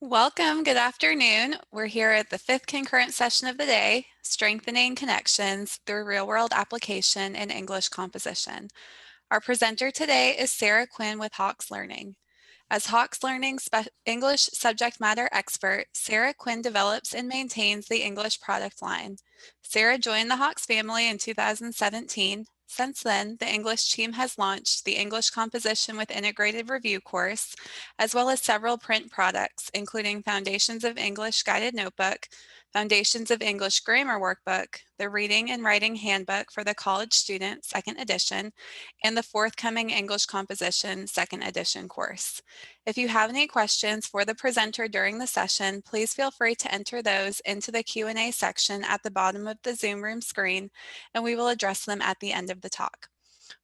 Welcome, good afternoon. We're here at the fifth concurrent session of the day, Strengthening Connections Through Real-World Application in English Composition. Our presenter today is Sarah Quinn with Hawks Learning. As Hawks Learning's English subject matter expert, Sarah Quinn develops and maintains the English product line. Sarah joined the Hawks family in 2017. Since then, the English team has launched the English Composition with Integrated Review course, as well as several print products, including Foundations of English Guided Notebook, Foundations of English Grammar Workbook, the Reading and Writing Handbook for the College Student, 2nd edition, and the forthcoming English Composition 2nd edition course. If you have any questions for the presenter during the session, please feel free to enter those into the Q&A section at the bottom of the Zoom room screen, and we will address them at the end of the talk.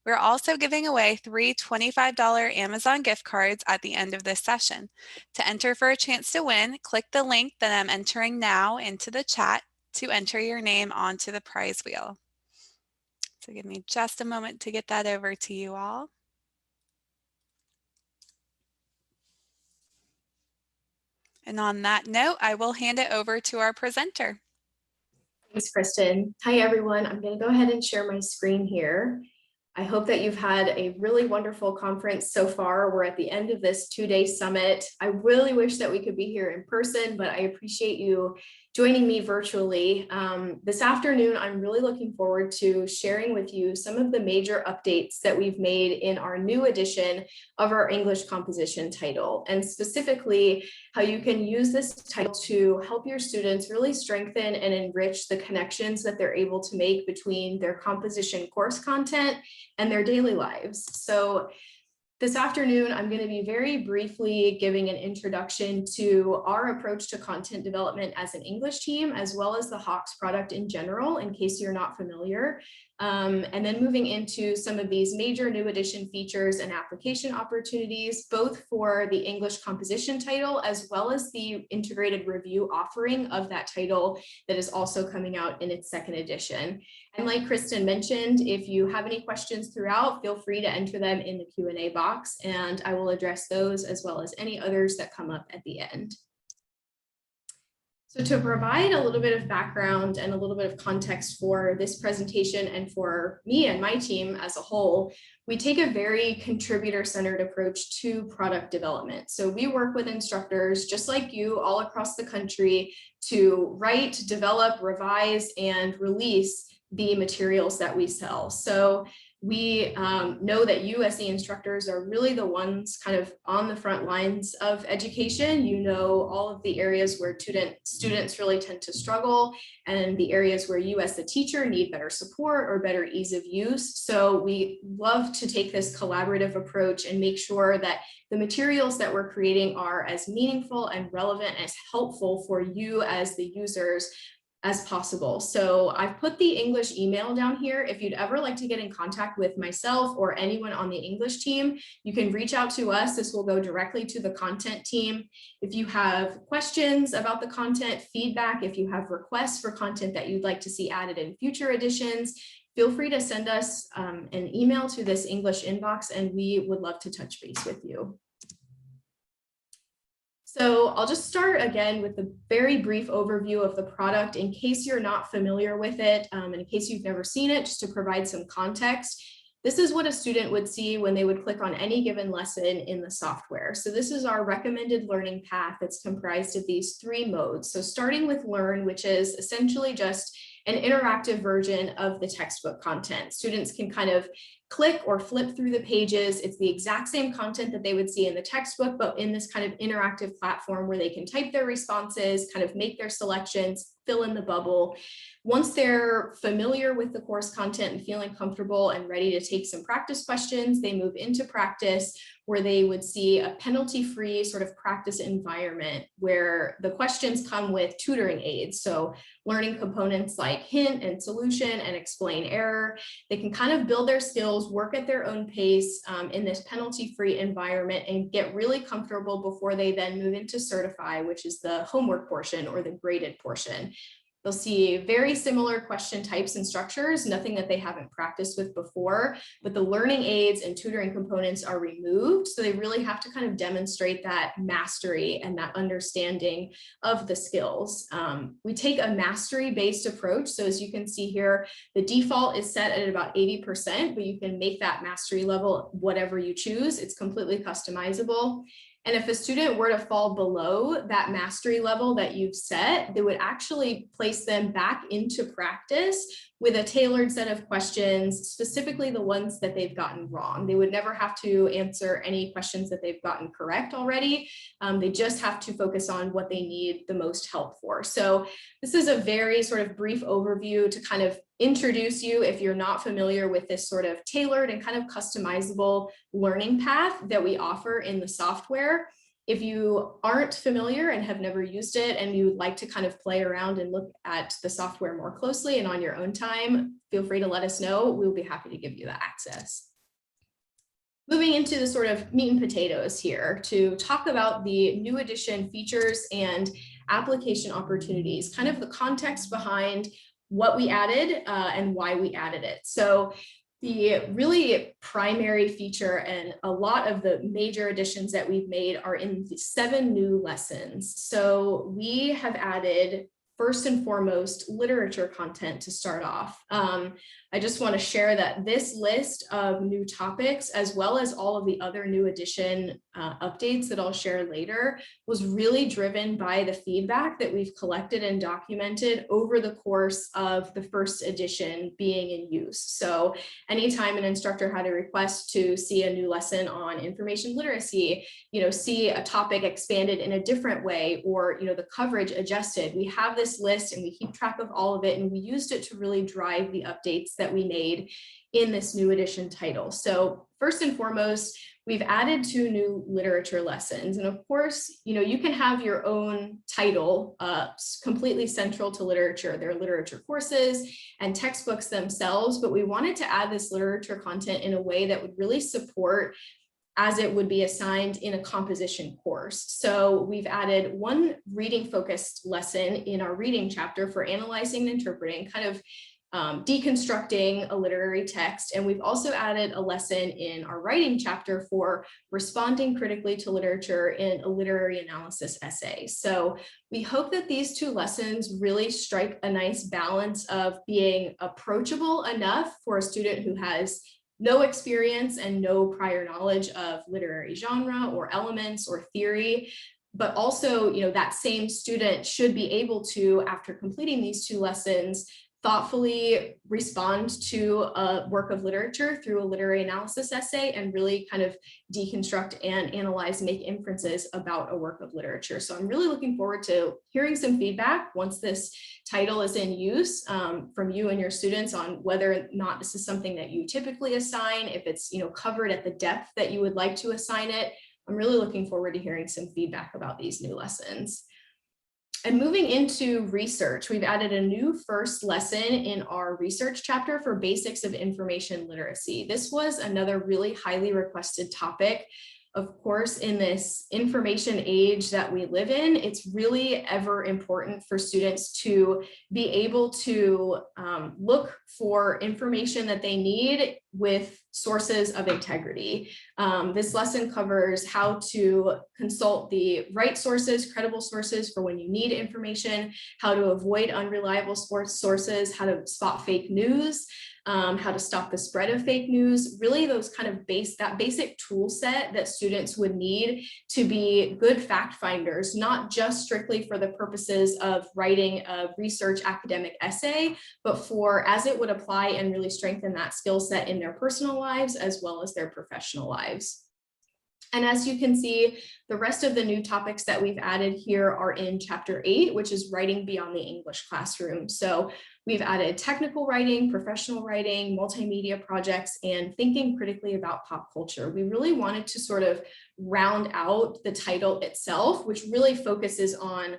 We're also giving away 3 $25 Amazon gift cards at the end of this session. To enter for a chance to win, click the link that I'm entering now into the chat to enter your name onto the prize wheel. So give me just a moment to get that over to you all. And on that note, I will hand it over to our presenter. Thanks, Kristen. Hi, everyone. I'm going to go ahead and share my screen here. I hope that you've had a really wonderful conference so far. We're at the end of this 2-day summit. I really wish that we could be here in person, but I appreciate you joining me virtually. This afternoon, I'm really looking forward to sharing with you some of the major updates that we've made in our new edition of our English composition title, and specifically how you can use this title to help your students really strengthen and enrich the connections that they're able to make between their composition course content and their daily lives. So this afternoon, I'm going to be very briefly giving an introduction to our approach to content development as an English team, as well as the Hawks product in general, in case you're not familiar. And then moving into some of these major new edition features and application opportunities, both for the English composition title, as well as the integrated review offering of that title that is also coming out in its 2nd edition. And like Kristen mentioned, if you have any questions throughout, feel free to enter them in the Q&A box, and I will address those as well as any others that come up at the end. So to provide a little bit of background and a little bit of context for this presentation and for me and my team as a whole, we take a very contributor-centered approach to product development. So we work with instructors just like you all across the country to write, develop, revise, and release the materials that we sell. So we know that you as the instructors are really the ones kind of on the front lines of education. You know all of the areas where students really tend to struggle, and the areas where you as the teacher need better support or better ease of use. So we love to take this collaborative approach and make sure that the materials that we're creating are as meaningful and relevant, as helpful for you as the users as possible. So I've put the English email down here. If you'd ever like to get in contact with myself or anyone on the English team, you can reach out to us. This will go directly to the content team. If you have questions about the content, feedback, if you have requests for content that you'd like to see added in future editions, feel free to send us an email to this English inbox, and we would love to touch base with you. So I'll just start again with a very brief overview of the product in case you're not familiar with it, and in case you've never seen it, just to provide some context. This is what a student would see when they would click on any given lesson in the software. So this is our recommended learning path that's comprised of these 3 modes. So starting with Learn, which is essentially just an interactive version of the textbook content. Students can kind of click or flip through the pages. It's the exact same content that they would see in the textbook, but in this kind of interactive platform where they can type their responses, kind of make their selections, fill in the bubble. Once they're familiar with the course content and feeling comfortable and ready to take some practice questions, they move into practice, where they would see a penalty-free sort of practice environment where the questions come with tutoring aids. So learning components like hint and solution and explain error. They can kind of build their skills, work at their own pace in this penalty-free environment, and get really comfortable before they then move into Certify, which is the homework portion or the graded portion. They'll see very similar question types and structures, nothing that they haven't practiced with before, but the learning aids and tutoring components are removed. So they really have to kind of demonstrate that mastery and that understanding of the skills. We take a mastery-based approach. So as you can see here, the default is set at about 80%, but you can make that mastery level whatever you choose. It's completely customizable. And if a student were to fall below that mastery level that you've set, they would actually place them back into practice with a tailored set of questions, specifically the ones that they've gotten wrong. They would never have to answer any questions that they've gotten correct already. They just have to focus on what they need the most help for. So this is a very sort of brief overview to kind of introduce you if you're not familiar with this sort of tailored and kind of customizable learning path that we offer in the software. If you aren't familiar and have never used it and you would like to kind of play around and look at the software more closely and on your own time, feel free to let us know. We'll be happy to give you that access. Moving into the sort of meat and potatoes here to talk about the new edition features and application opportunities, kind of the context behind what we added and why we added it. So the really primary feature and a lot of the major additions that we've made are in the 7 new lessons. So we have added, first and foremost, literature content to start off. I just want to share that this list of new topics, as well as all of the other new edition updates that I'll share later, was really driven by the feedback that we've collected and documented over the course of the first edition being in use. So anytime an instructor had a request to see a new lesson on information literacy, see a topic expanded in a different way, or the coverage adjusted, we have this list and we keep track of all of it, and we used it to really drive the updates that we made in this new edition title. So first and foremost, we've added 2 new literature lessons. And of course, you can have your own title completely central to literature. There are literature courses and textbooks themselves, but we wanted to add this literature content in a way that would really support as it would be assigned in a composition course. So we've added 1 reading focused lesson in our reading chapter for analyzing and interpreting, kind of deconstructing a literary text. And we've also added a lesson in our writing chapter for responding critically to literature in a literary analysis essay. So we hope that these 2 lessons really strike a nice balance of being approachable enough for a student who has no experience and no prior knowledge of literary genre or elements or theory, but also, that same student should be able to, after completing these 2 lessons, thoughtfully respond to a work of literature through a literary analysis essay and really kind of deconstruct and analyze, make inferences about a work of literature. So I'm really looking forward to hearing some feedback once this title is in use from you and your students on whether or not this is something that you typically assign, if it's covered at the depth that you would like to assign it. I'm really looking forward to hearing some feedback about these new lessons. And moving into research, we've added a new first lesson in our research chapter for basics of information literacy. This was another really highly requested topic. Of course, in this information age that we live in, it's really ever important for students to be able to look for information that they need with sources of integrity. This lesson covers how to consult the right sources, credible sources for when you need information, how to avoid unreliable sources, how to spot fake news, how to stop the spread of fake news, really those kind of basic tool set that students would need to be good fact finders, not just strictly for the purposes of writing a research academic essay, but for as it would apply and really strengthen that skill set in their personal lives as well as their professional lives. And as you can see, the rest of the new topics that we've added here are in chapter 8, which is writing beyond the English classroom. So we've added technical writing, professional writing, multimedia projects, and thinking critically about pop culture. We really wanted to sort of round out the title itself, which really focuses on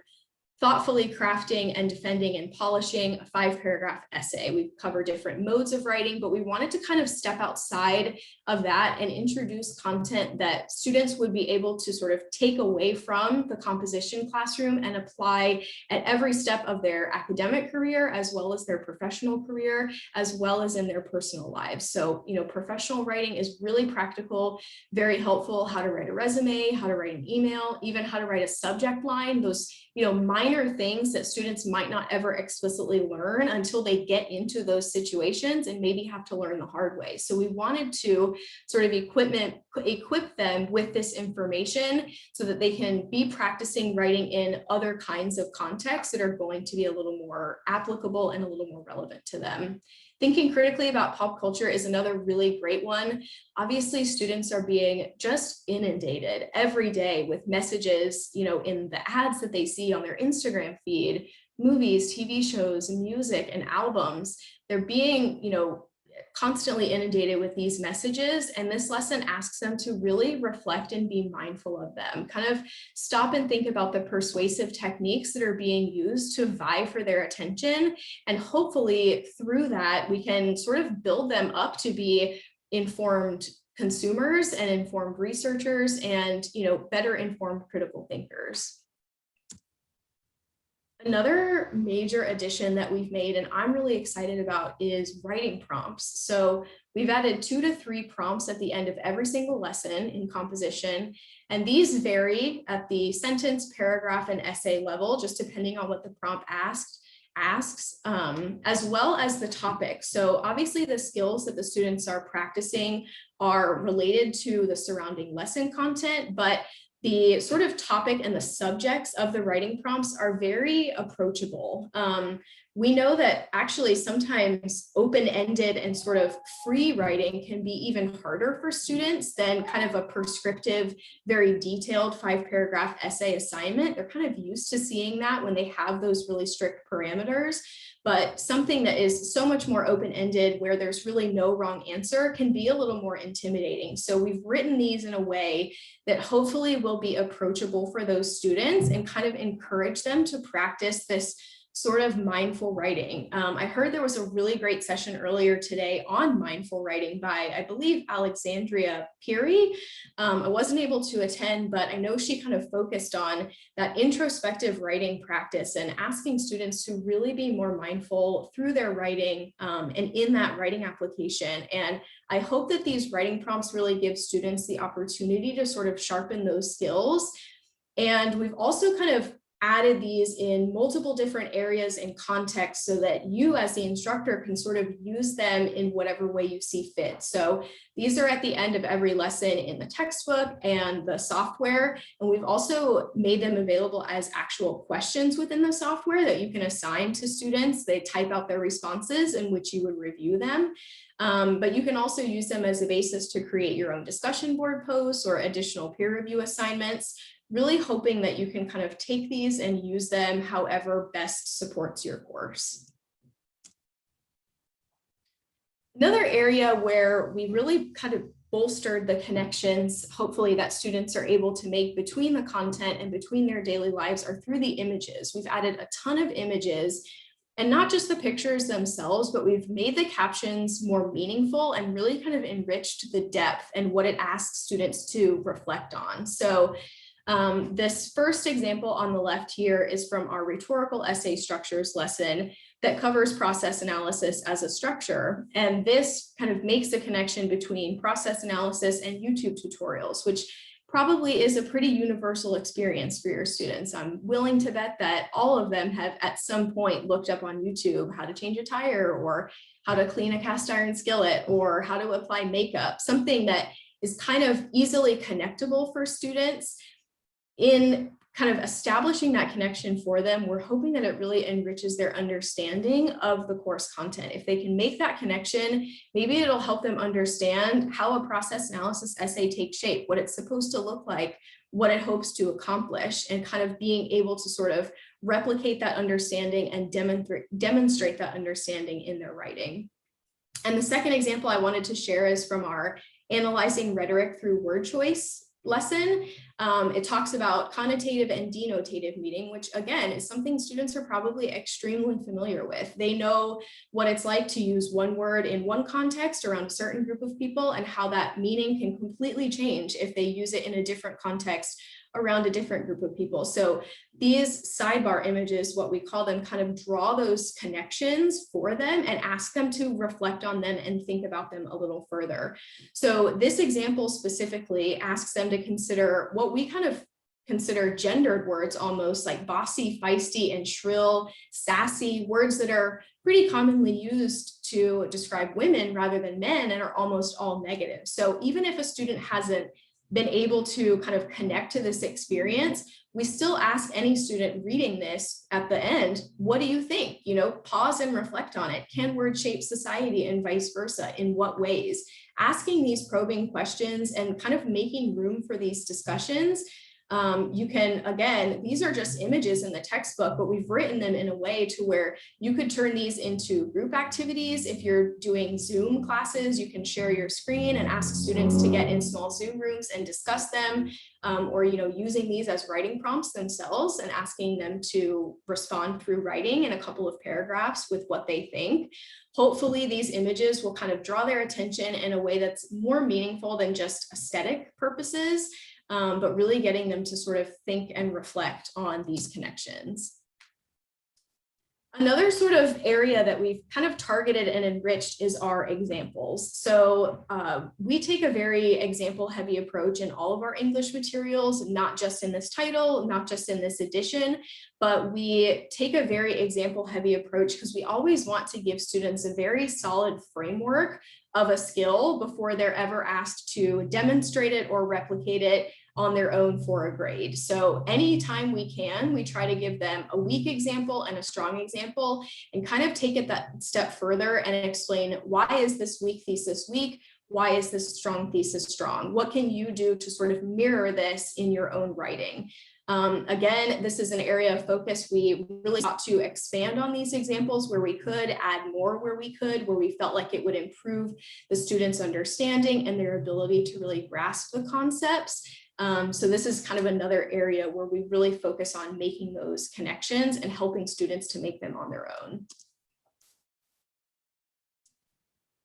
thoughtfully crafting and defending and polishing a 5-paragraph essay. We cover different modes of writing, but we wanted to kind of step outside of that and introduce content that students would be able to sort of take away from the composition classroom and apply at every step of their academic career, as well as their professional career, as well as in their personal lives. So, professional writing is really practical, very helpful. How to write a resume, how to write an email, even how to write a subject line, those minor things that students might not ever explicitly learn until they get into those situations and maybe have to learn the hard way. So we wanted to sort of equip them with this information so that they can be practicing writing in other kinds of contexts that are going to be a little more applicable and a little more relevant to them. Thinking critically about pop culture is another really great one. Obviously, students are being just inundated every day with messages, in the ads that they see on their Instagram feed, movies, TV shows, music, and albums. They're being, constantly inundated with these messages, and this lesson asks them to really reflect and be mindful of them. Kind of stop and think about the persuasive techniques that are being used to vie for their attention, and hopefully through that we can sort of build them up to be informed consumers and informed researchers and better informed critical thinkers. Another major addition that we've made, and I'm really excited about, is writing prompts. So we've added 2 to 3 prompts at the end of every single lesson in composition, and these vary at the sentence, paragraph, and essay level, just depending on what the prompt asks, as well as the topic. So obviously the skills that the students are practicing are related to the surrounding lesson content, but the sort of topic and the subjects of the writing prompts are very approachable. We know that actually sometimes open-ended and sort of free writing can be even harder for students than kind of a prescriptive, very detailed 5-paragraph essay assignment. They're kind of used to seeing that when they have those really strict parameters. But something that is so much more open-ended, where there's really no wrong answer, can be a little more intimidating. So we've written these in a way that hopefully will be approachable for those students and kind of encourage them to practice this sort of mindful writing. I heard there was a really great session earlier today on mindful writing by, I believe, Alexandria Peary. I wasn't able to attend, but I know she kind of focused on that introspective writing practice and asking students to really be more mindful through their writing and in that writing application. And I hope that these writing prompts really give students the opportunity to sort of sharpen those skills. And we've also kind of added these in multiple different areas and contexts so that you as the instructor can sort of use them in whatever way you see fit. So these are at the end of every lesson in the textbook and the software. And we've also made them available as actual questions within the software that you can assign to students. They type out their responses in which you would review them. But you can also use them as a basis to create your own discussion board posts or additional peer review assignments, really hoping that you can kind of take these and use them however best supports your course. Another area where we really kind of bolstered the connections, hopefully, that students are able to make between the content and between their daily lives are through the images. We've added a ton of images, and not just the pictures themselves, but we've made the captions more meaningful and really kind of enriched the depth and what it asks students to reflect on. So this first example on the left here is from our rhetorical essay structures lesson that covers process analysis as a structure. And this kind of makes a connection between process analysis and YouTube tutorials, which probably is a pretty universal experience for your students. I'm willing to bet that all of them have at some point looked up on YouTube how to change a tire, or how to clean a cast iron skillet, or how to apply makeup, something that is kind of easily connectable for students. In kind of establishing that connection for them, we're hoping that it really enriches their understanding of the course content. If they can make that connection, maybe it'll help them understand how a process analysis essay takes shape, what it's supposed to look like, what it hopes to accomplish, and kind of being able to sort of replicate that understanding and demonstrate that understanding in their writing. And the second example I wanted to share is from our Analyzing Rhetoric Through Word Choice lesson. It talks about connotative and denotative meaning, which again is something students are probably extremely familiar with. They know what it's like to use one word in one context around a certain group of people and how that meaning can completely change if they use it in a different context around a different group of people. So these sidebar images, what we call them, kind of draw those connections for them and ask them to reflect on them and think about them a little further. So this example specifically asks them to consider what we kind of consider gendered words, almost like bossy, feisty, and shrill, sassy, words that are pretty commonly used to describe women rather than men and are almost all negative. So even if a student hasn't been able to kind of connect to this experience, we still ask any student reading this at the end, what do you think? You know, pause and reflect on it. Can words shape society and vice versa? In what ways? Asking these probing questions and kind of making room for these discussions. You can, again, these are just images in the textbook, but we've written them in a way to where you could turn these into group activities. If you're doing Zoom classes, you can share your screen and ask students to get in small Zoom rooms and discuss them, or, you know, using these as writing prompts themselves and asking them to respond through writing in a couple of paragraphs with what they think. Hopefully these images will kind of draw their attention in a way that's more meaningful than just aesthetic purposes, but really getting them to sort of think and reflect on these connections. Another sort of area that we've kind of targeted and enriched is our examples. So we take a very example heavy approach in all of our English materials, not just in this title, not just in this edition, but we take a very example heavy approach because we always want to give students a very solid framework of a skill before they're ever asked to demonstrate it or replicate it on their own for a grade. So anytime we can, we try to give them a weak example and a strong example and kind of take it that step further and explain, why is this weak thesis weak? Why is this strong thesis strong? What can you do to sort of mirror this in your own writing? Again, this is an area of focus. We really sought to expand on these examples where we could, add more where we could, where we felt like it would improve the students' understanding and their ability to really grasp the concepts. So this is kind of another area where we really focus on making those connections and helping students to make them on their own.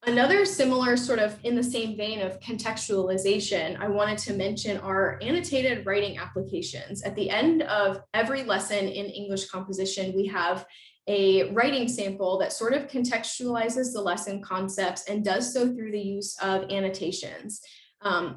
Another similar sort of in the same vein of contextualization, I wanted to mention our annotated writing applications. At the end of every lesson in English composition, we have a writing sample that sort of contextualizes the lesson concepts and does so through the use of annotations.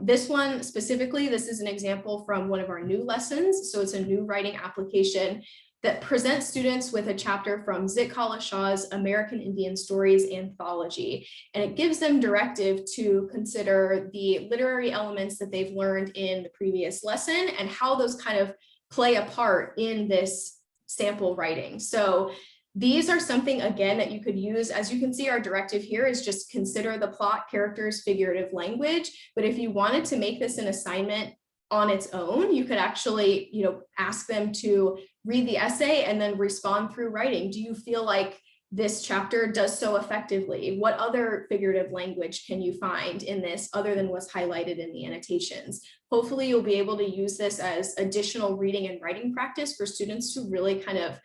This one specifically, this is an example from one of our new lessons. So it's a new writing application that presents students with a chapter from Zit Kala Shaw's American Indian Stories anthology. And it gives them directive to consider the literary elements that they've learned in the previous lesson and how those kind of play a part in this sample writing. So these are something, again, that you could use. As you can see, our directive here is just consider the plot, characters, figurative language. But if you wanted to make this an assignment on its own, you could actually, you know, ask them to read the essay and then respond through writing. Do you feel like this chapter does so effectively? What other figurative language can you find in this other than what's highlighted in the annotations? Hopefully you'll be able to use this as additional reading and writing practice for students to really kind of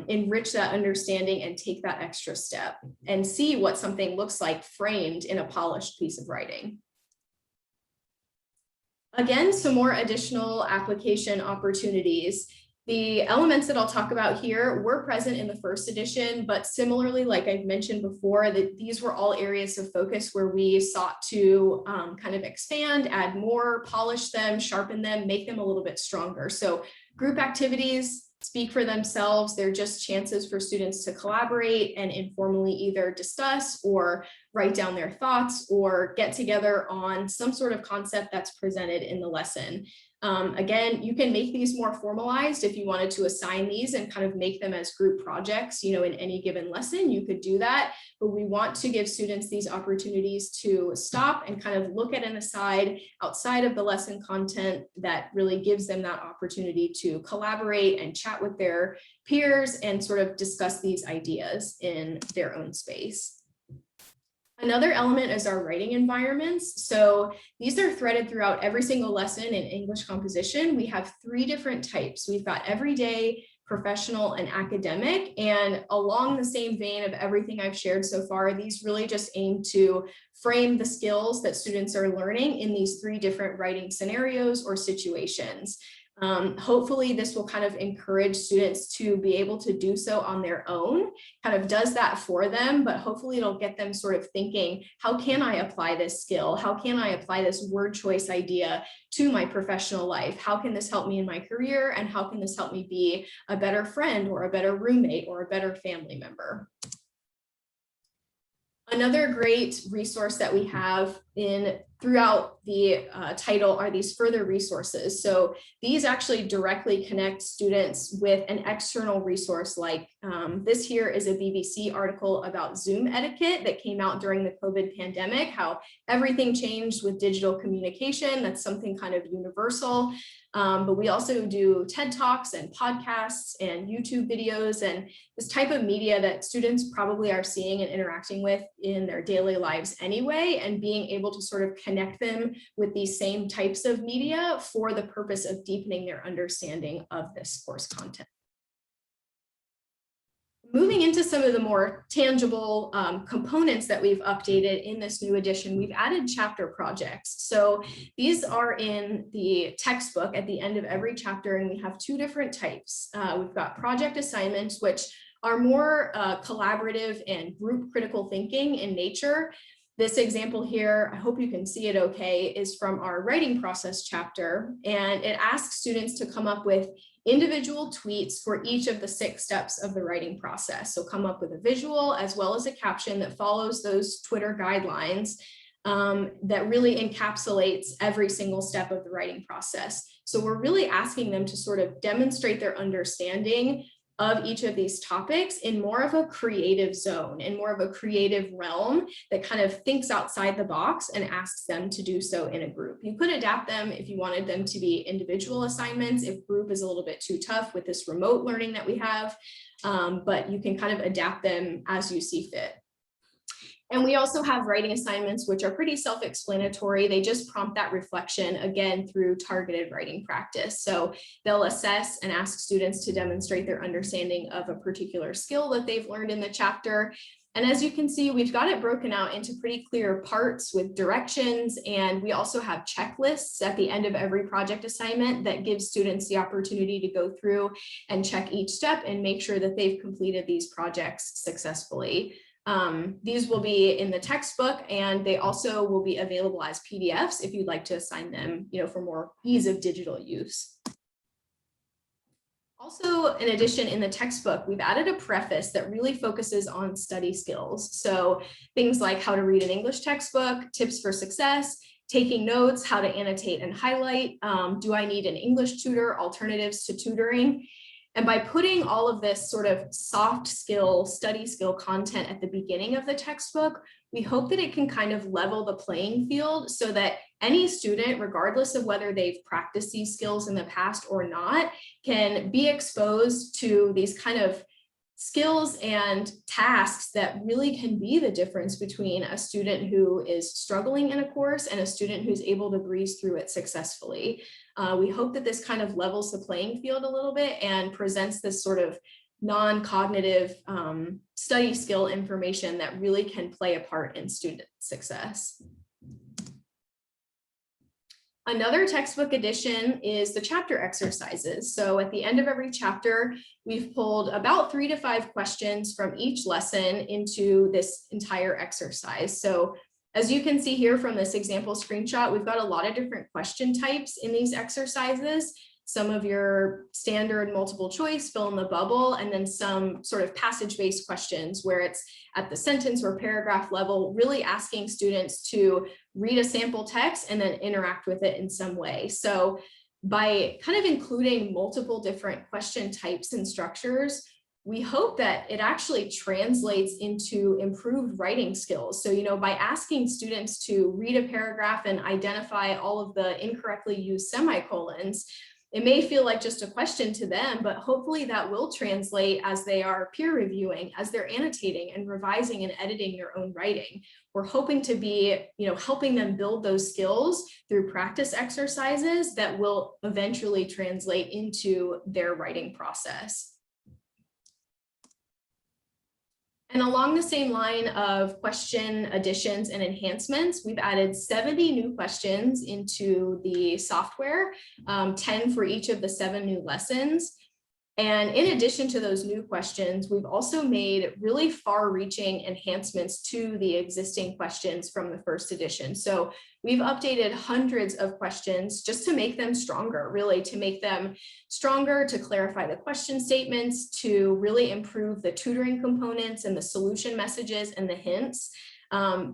enrich that understanding and take that extra step and see what something looks like framed in a polished piece of writing. Again, some more additional application opportunities. The elements that I'll talk about here were present in the first edition, but similarly, like I've mentioned before, that these were all areas of focus where we sought to kind of expand, add more, polish them, sharpen them, make them a little bit stronger. So group activities speak for themselves. They're just chances for students to collaborate and informally either discuss or write down their thoughts or get together on some sort of concept that's presented in the lesson. Again, you can make these more formalized if you wanted to assign these and kind of make them as group projects, you know, in any given lesson, you could do that. But we want to give students these opportunities to stop and kind of look at an aside outside of the lesson content that really gives them that opportunity to collaborate and chat with their peers and sort of discuss these ideas in their own space. Another element is our writing environments. So these are threaded throughout every single lesson in English composition. We have 3 different types. We've got everyday, professional, and academic. And along the same vein of everything I've shared so far, these really just aim to frame the skills that students are learning in these 3 different writing scenarios or situations. Hopefully this will kind of encourage students to be able to do so on their own, kind of does that for them, but hopefully it'll get them sort of thinking, how can I apply this skill? How can I apply this word choice idea to my professional life? How can this help me in my career? And how can this help me be a better friend or a better roommate or a better family member? Another great resource that we have throughout the title are these further resources. So these actually directly connect students with an external resource like this here is a BBC article about Zoom etiquette that came out during the COVID pandemic, how everything changed with digital communication. That's something kind of universal. But we also do TED Talks and podcasts and YouTube videos and this type of media that students probably are seeing and interacting with in their daily lives anyway, and being able to sort of connect them with these same types of media for the purpose of deepening their understanding of this course content. Moving into some of the more tangible components that we've updated in this new edition, we've added chapter projects. So these are in the textbook at the end of every chapter, and we have 2 different types. We've got project assignments, which are more collaborative and group critical thinking in nature. This example here, I hope you can see it okay, is from our writing process chapter, and it asks students to come up with individual tweets for each of the 6 steps of the writing process. So come up with a visual as well as a caption that follows those Twitter guidelines that really encapsulates every single step of the writing process. So we're really asking them to sort of demonstrate their understanding of each of these topics in more of a creative zone, in more of a creative realm that kind of thinks outside the box and asks them to do so in a group. You could adapt them if you wanted them to be individual assignments, if group is a little bit too tough with this remote learning that we have, but you can kind of adapt them as you see fit. And we also have writing assignments, which are pretty self-explanatory. They just prompt that reflection again through targeted writing practice. So they'll assess and ask students to demonstrate their understanding of a particular skill that they've learned in the chapter. And as you can see, we've got it broken out into pretty clear parts with directions. And we also have checklists at the end of every project assignment that gives students the opportunity to go through and check each step and make sure that they've completed these projects successfully. These will be in the textbook, and they also will be available as PDFs if you'd like to assign them, for more ease of digital use. Also, in addition, in the textbook, we've added a preface that really focuses on study skills. So things like how to read an English textbook, tips for success, taking notes, how to annotate and highlight, do I need an English tutor, alternatives to tutoring. And by putting all of this sort of soft skill, study skill content at the beginning of the textbook, we hope that it can kind of level the playing field so that any student, regardless of whether they've practiced these skills in the past or not, can be exposed to these kind of skills and tasks that really can be the difference between a student who is struggling in a course and a student who's able to breeze through it successfully. We hope that this kind of levels the playing field a little bit and presents this sort of non-cognitive study skill information that really can play a part in student success. Another textbook addition is the chapter exercises. So at the end of every chapter, we've pulled about 3 to 5 questions from each lesson into this entire exercise. So as you can see here from this example screenshot, we've got a lot of different question types in these exercises. Some of your standard multiple choice, fill in the bubble, and then some sort of passage-based questions where it's at the sentence or paragraph level, really asking students to read a sample text and then interact with it in some way. So by kind of including multiple different question types and structures, we hope that it actually translates into improved writing skills. So, by asking students to read a paragraph and identify all of the incorrectly used semicolons, It may feel like just a question to them, but hopefully that will translate as they are peer reviewing, as they're annotating and revising and editing their own writing. We're hoping to be, helping them build those skills through practice exercises that will eventually translate into their writing process. And along the same line of question additions and enhancements, we've added 70 new questions into the software, 10 for each of the 7 new lessons. And in addition to those new questions, we've also made really far-reaching enhancements to the existing questions from the first edition. So we've updated hundreds of questions just to make them stronger, really to make them stronger, to clarify the question statements, to really improve the tutoring components and the solution messages and the hints.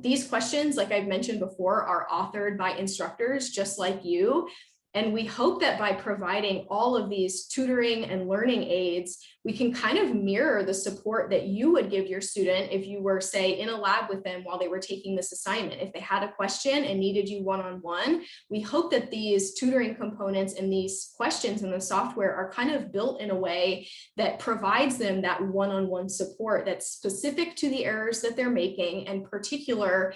These questions, like I've mentioned before, are authored by instructors just like you. And we hope that by providing all of these tutoring and learning aids, we can kind of mirror the support that you would give your student if you were, say, in a lab with them while they were taking this assignment. If they had a question and needed you one-on-one, we hope that these tutoring components and these questions in the software are kind of built in a way that provides them that one-on-one support that's specific to the errors that they're making and particular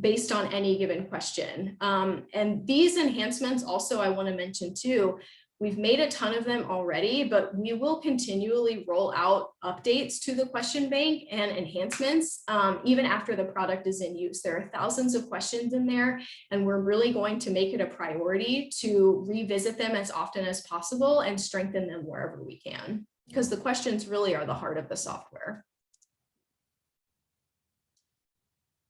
based on any given question. And these enhancements also, I want to mention too, we've made a ton of them already, but we will continually roll out updates to the question bank and enhancements even after the product is in use. There are thousands of questions in there, and we're really going to make it a priority to revisit them as often as possible and strengthen them wherever we can, because the questions really are the heart of the software.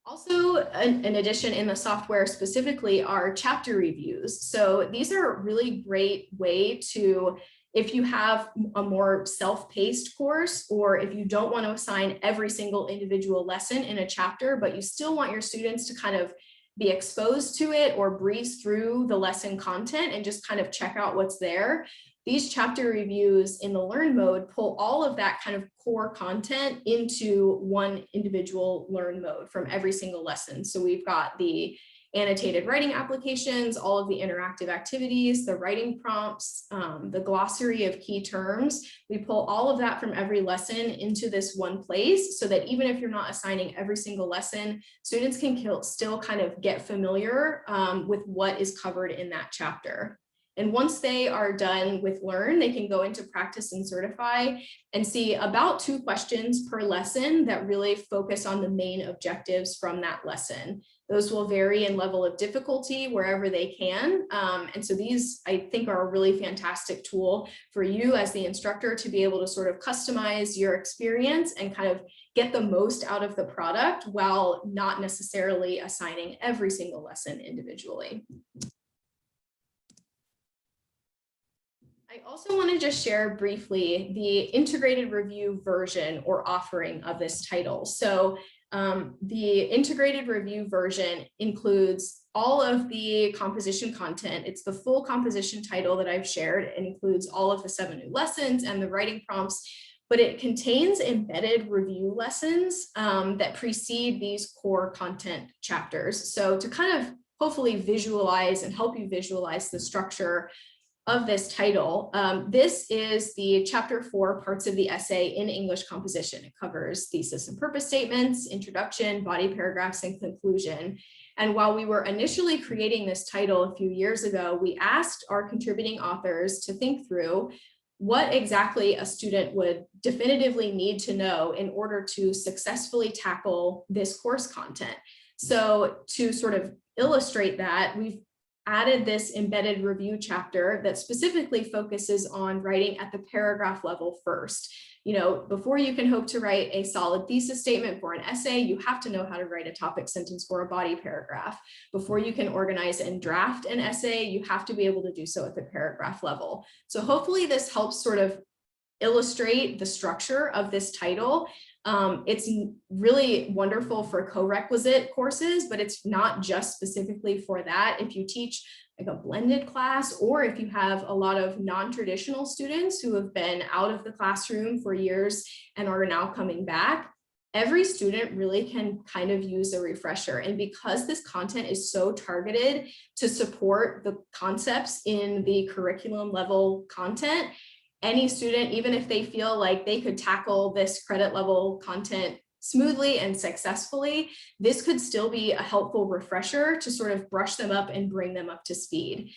Also, an addition in the software specifically are chapter reviews. So these are a really great way to, if you have a more self-paced course, or if you don't want to assign every single individual lesson in a chapter, but you still want your students to kind of be exposed to it or breeze through the lesson content and just kind of check out what's there. These chapter reviews in the learn mode pull all of that kind of core content into one individual learn mode from every single lesson. So we've got the annotated writing applications, all of the interactive activities, the writing prompts, the glossary of key terms. We pull all of that from every lesson into this one place so that even if you're not assigning every single lesson, students can still kind of get familiar with what is covered in that chapter. And once they are done with Learn, they can go into Practice and Certify and see about 2 questions per lesson that really focus on the main objectives from that lesson. Those will vary in level of difficulty wherever they can. And so these, I think, are a really fantastic tool for you as the instructor to be able to sort of customize your experience and kind of get the most out of the product while not necessarily assigning every single lesson individually. I also want to just share briefly the integrated review version or offering of this title. So the integrated review version includes all of the composition content. It's the full composition title that I've shared. It includes all of the 7 new lessons and the writing prompts, but it contains embedded review lessons that precede these core content chapters. So to kind of hopefully visualize and help you visualize the structure of this title, this is the chapter 4 parts of the essay in English composition. It covers thesis and purpose statements, introduction, body paragraphs, and conclusion. And while we were initially creating this title a few years ago, we asked our contributing authors to think through what exactly a student would definitively need to know in order to successfully tackle this course content. So to sort of illustrate that, we've added this embedded review chapter that specifically focuses on writing at the paragraph level first. Before you can hope to write a solid thesis statement for an essay, you have to know how to write a topic sentence for a body paragraph. Before you can organize and draft an essay, you have to be able to do so at the paragraph level. So hopefully this helps sort of illustrate the structure of this title. It's really wonderful for co-requisite courses, but it's not just specifically for that. If you teach like a blended class, or if you have a lot of non-traditional students who have been out of the classroom for years and are now coming back, every student really can kind of use a refresher. And because this content is so targeted to support the concepts in the curriculum level content, any student, even if they feel like they could tackle this credit level content smoothly and successfully, this could still be a helpful refresher to sort of brush them up and bring them up to speed.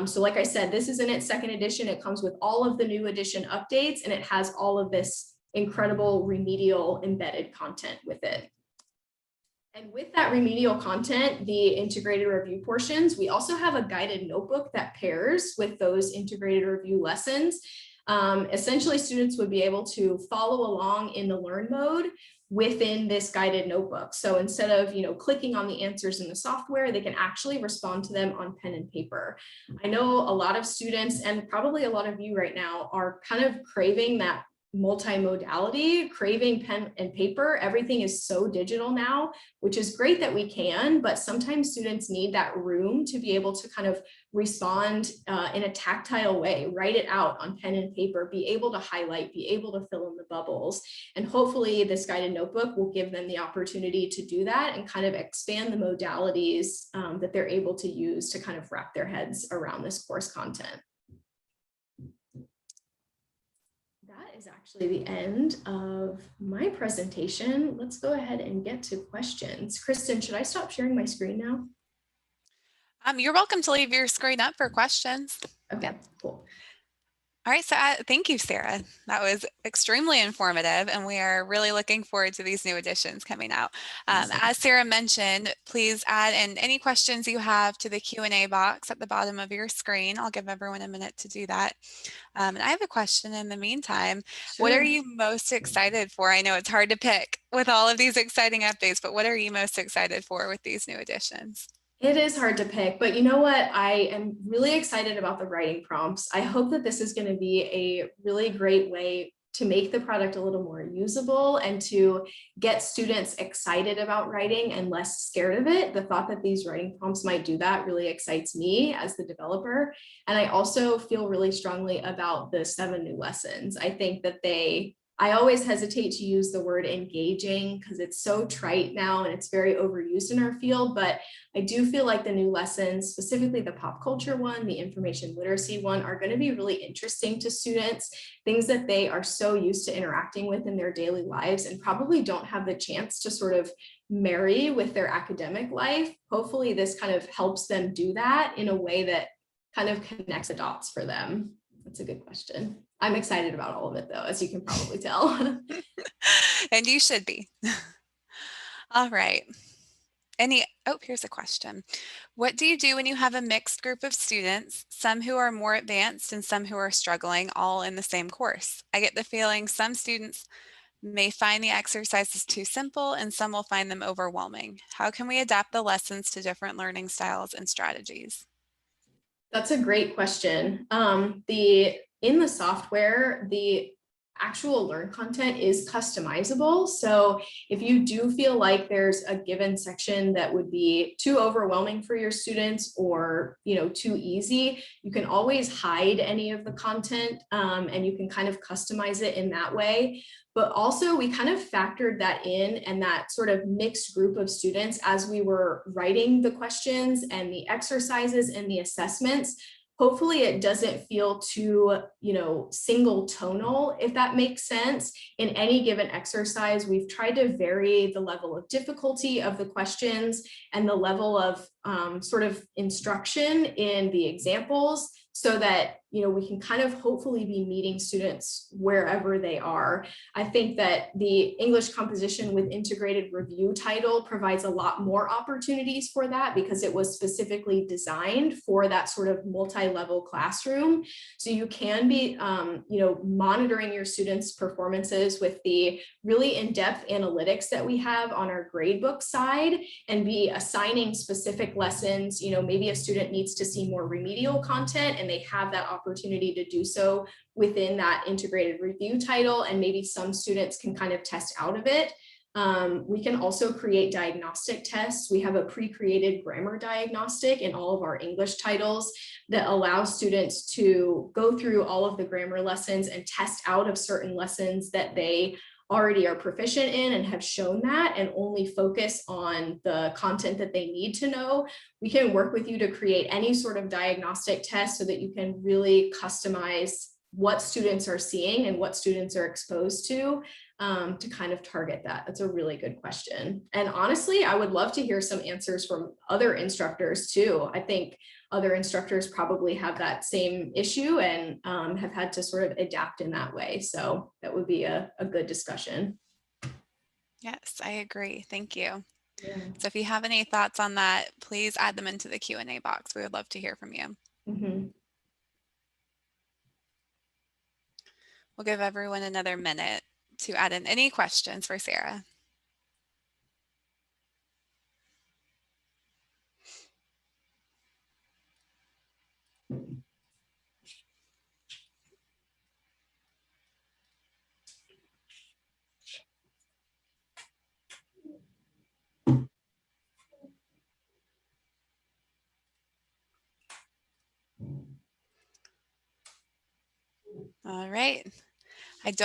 So like I said, this is in its second edition. It comes with all of the new edition updates, and it has all of this incredible remedial embedded content with it. And with that remedial content, the integrated review portions, we also have a guided notebook that pairs with those integrated review lessons. Essentially, students would be able to follow along in the learn mode within this guided notebook. So instead of clicking on the answers in the software, they can actually respond to them on pen and paper. I know a lot of students, and probably a lot of you right now, are kind of craving that multimodality, craving pen and paper. Everything is so digital now, which is great that we can, but sometimes students need that room to be able to kind of respond in a tactile way, write it out on pen and paper, be able to highlight, be able to fill in the bubbles. And hopefully this guided notebook will give them the opportunity to do that and kind of expand the modalities that they're able to use to kind of wrap their heads around this course content. That is actually the end of my presentation. Let's go ahead and get to questions. Kristen, should I stop sharing my screen now? You're welcome to leave your screen up for questions. Okay, cool. All right, so thank you, Sarah. That was extremely informative, and we are really looking forward to these new editions coming out. Awesome. As Sarah mentioned, please add in any questions you have to the Q&A box at the bottom of your screen. I'll give everyone a minute to do that. And I have a question in the meantime. Sure. What are you most excited for? I know it's hard to pick with all of these exciting updates, but what are you most excited for with these new editions? It is hard to pick, but you know what? I am really excited about the writing prompts. I hope that this is going to be a really great way to make the product a little more usable and to get students excited about writing and less scared of it. The thought that these writing prompts might do that really excites me as the developer. And I also feel really strongly about the 7 new lessons. I think that I always hesitate to use the word engaging because it's so trite now and it's very overused in our field, but I do feel like the new lessons, specifically the pop culture one, the information literacy one, are going to be really interesting to students, things that they are so used to interacting with in their daily lives and probably don't have the chance to sort of marry with their academic life. Hopefully this kind of helps them do that in a way that kind of connects the dots for them. That's a good question. I'm excited about all of it though, as you can probably tell. And you should be. All right. Here's a question. What do you do when you have a mixed group of students, some who are more advanced and some who are struggling, all in the same course? I get the feeling some students may find the exercises too simple and some will find them overwhelming. How can we adapt the lessons to different learning styles and strategies? That's a great question. In the software, the actual learn content is customizable. So if you do feel like there's a given section that would be too overwhelming for your students or too easy, you can always hide any of the content and you can kind of customize it in that way. But also we kind of factored that in and that sort of mixed group of students as we were writing the questions and the exercises and the assessments. Hopefully it doesn't feel too, single tonal, if that makes sense. In any given exercise, we've tried to vary the level of difficulty of the questions and the level of sort of instruction in the examples so that, we can kind of hopefully be meeting students wherever they are. I think that the English composition with integrated review title provides a lot more opportunities for that because it was specifically designed for that sort of multi-level classroom. So you can be, monitoring your students' performances with the really in-depth analytics that we have on our gradebook side and be assigning specific lessons. Maybe a student needs to see more remedial content and they have that opportunity to do so within that integrated review title, and maybe some students can kind of test out of it. We can also create diagnostic tests. We have a pre-created grammar diagnostic in all of our English titles that allows students to go through all of the grammar lessons and test out of certain lessons that they already are proficient in and have shown that, and only focus on the content that they need to know, we can work with you to create any sort of diagnostic test so that you can really customize what students are seeing and what students are exposed to kind of target that. That's a really good question. And honestly, I would love to hear some answers from other instructors too. I think other instructors probably have that same issue and have had to sort of adapt in that way. So that would be a good discussion. Yes, I agree. Thank you. Yeah. So if you have any thoughts on that, please add them into the Q&A box. We would love to hear from you. Mm-hmm. We'll give everyone another minute to add in any questions for Sarah. All right,